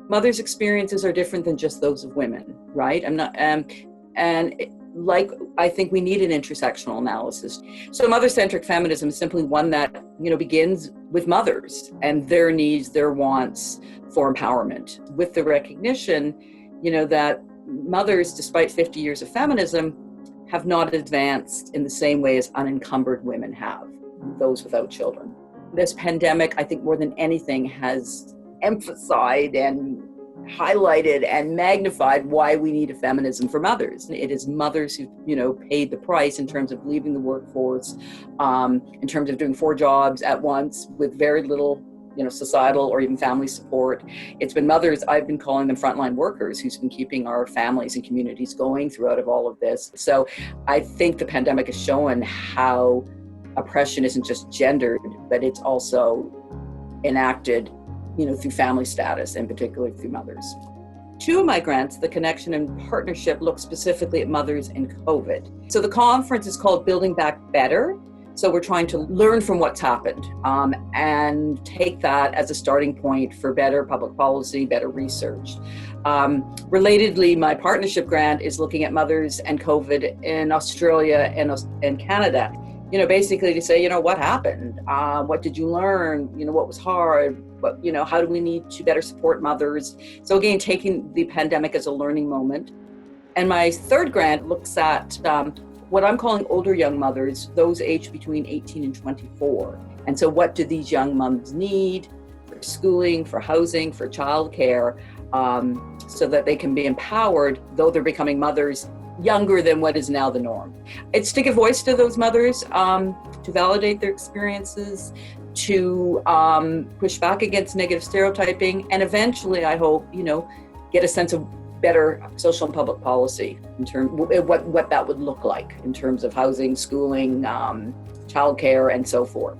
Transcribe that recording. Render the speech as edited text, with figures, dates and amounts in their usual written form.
mothers' experiences are different than just those of women, right? I think we need an intersectional analysis. So mother-centric feminism is simply one that, begins with mothers and their needs, their wants for empowerment, with the recognition, that mothers, despite 50 years of feminism, have not advanced in the same way as unencumbered women have, those without children. This pandemic, I think more than anything, has emphasized and highlighted and magnified why we need a feminism for mothers. It is mothers who, paid the price in terms of leaving the workforce, in terms of doing 4 jobs at once with very little, societal or even family support. It's been mothers, I've been calling them frontline workers, who's been keeping our families and communities going throughout of all of this. So I think the pandemic has shown how oppression isn't just gendered, but it's also enacted through family status, and particularly through mothers. 2 of my grants, the Connection and Partnership, look specifically at mothers in COVID. So the conference is called Building Back Better. So we're trying to learn from what's happened and take that as a starting point for better public policy, better research. Relatedly, my partnership grant is looking at mothers and COVID in Australia and Canada. Basically to say, what happened? What did you learn? What was hard? How do we need to better support mothers? So again, taking the pandemic as a learning moment. And my 3rd grant looks at what I'm calling older young mothers, those aged between 18 and 24. And so what do these young moms need for schooling, for housing, for childcare, so that they can be empowered, though they're becoming mothers younger than what is now the norm. It's to give voice to those mothers, to validate their experiences, to push back against negative stereotyping, and eventually, I hope, get a sense of better social and public policy in terms of what that would look like in terms of housing, schooling, childcare, and so forth.